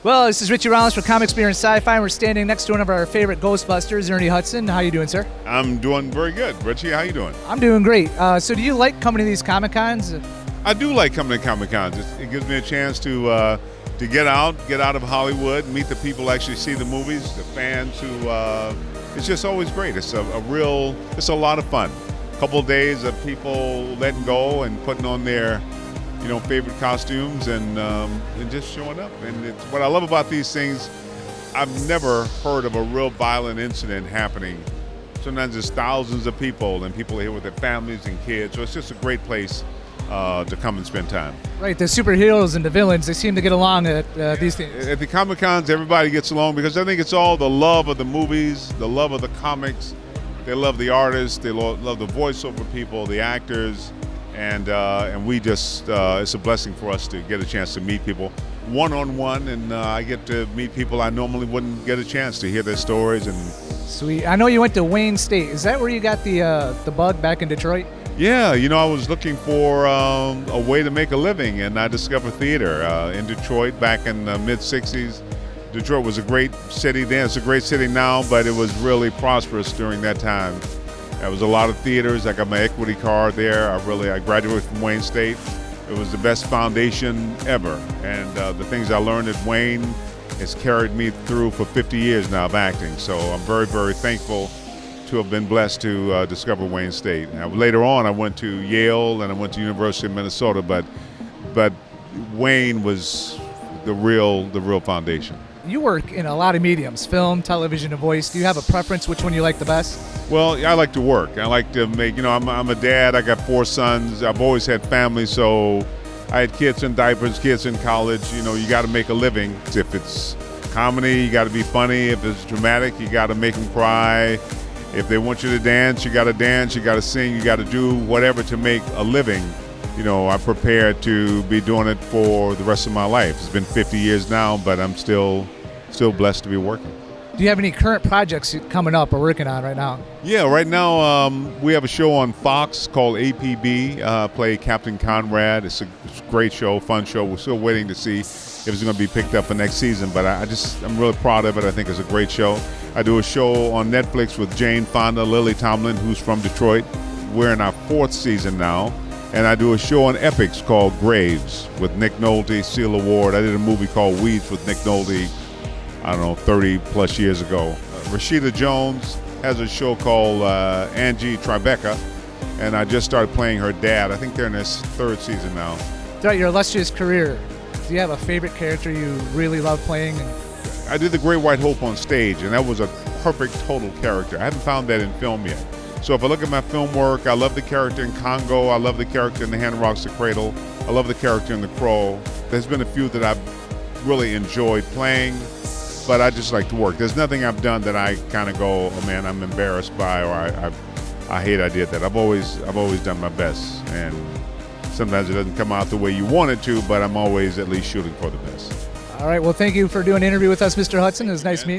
Well, this is Richie Rollins for Comics, Beer, and Sci-Fi, and we're standing next to one of our favorite Ghostbusters, Ernie Hudson. How you doing, sir? I'm doing very good. Richie, how you doing? I'm doing great. So do you like coming to these Comic-Cons? I do like coming to Comicons. It gives me a chance to get out of Hollywood, meet the people who actually see the movies, the fans who. It's just always great. It's a lot of fun. A couple of days of people letting go and putting on their favorite costumes and just showing up. And it's, what I love about these things, I've never heard of a real violent incident happening. Sometimes there's thousands of people and people are here with their families and kids. So it's just a great place to come and spend time. Right, the superheroes and the villains, they seem to get along at these things. At the Comic-Cons, everybody gets along because I think it's all the love of the movies, the love of the comics. They love the artists, they love the voiceover people, the actors. And we just, it's a blessing for us to get a chance to meet people one-on-one, and I get to meet people I normally wouldn't get a chance to hear their stories. And Sweet. I know you went to Wayne State. Is that where you got the bug back in Detroit? Yeah, I was looking for a way to make a living, and I discovered theater in Detroit back in the mid-'60s. Detroit was a great city then. It's a great city now, but it was really prosperous during that time. There was a lot of theaters. I got my equity card there. I graduated from Wayne State. It was the best foundation ever. And the things I learned at Wayne has carried me through for 50 years now of acting. So I'm very, very thankful to have been blessed to discover Wayne State. Now, later on, I went to Yale and I went to University of Minnesota, but Wayne was the real foundation. You work in a lot of mediums, film, television, and voice. Do you have a preference which one you like the best? Well, I like to work. I like to make, I'm a dad. I got 4 sons. I've always had family, so I had kids in diapers, kids in college. You got to make a living. If it's comedy, you got to be funny. If it's dramatic, you got to make them cry. If they want you to dance, you got to dance. You got to sing. You got to do whatever to make a living. I'm prepared to be doing it for the rest of my life. It's been 50 years now, but I'm still blessed to be working. Do you have any current projects coming up or working on right now? Yeah, right now we have a show on Fox called APB, play Captain Conrad. It's a great show, fun show. We're still waiting to see if it's going to be picked up for next season, but I'm really proud of it. I think it's a great show. I do a show on Netflix with Jane Fonda, Lily Tomlin, who's from Detroit. We're in our 4th season now. And I do a show on Epics called Graves with Nick Nolte, Seal Award. I did a movie called Weeds with Nick Nolte, 30 plus years ago. Rashida Jones has a show called Angie Tribeca, and I just started playing her dad. I think they're in their 3rd season now. Throughout your illustrious career, do you have a favorite character you really love playing? I did The Great White Hope on stage, and that was a perfect total character. I haven't found that in film yet. So if I look at my film work, I love the character in Congo, I love the character in The Hand Rocks the Cradle, I love the character in The Crow. There's been a few that I've really enjoyed playing, but I just like to work. There's nothing I've done that I kind of go, oh man, I'm embarrassed by, or I hate I did that. I've always done my best, and sometimes it doesn't come out the way you want it to, but I'm always at least shooting for the best. All right, well, thank you for doing an interview with us, Mr. Hudson. It was nice meeting you.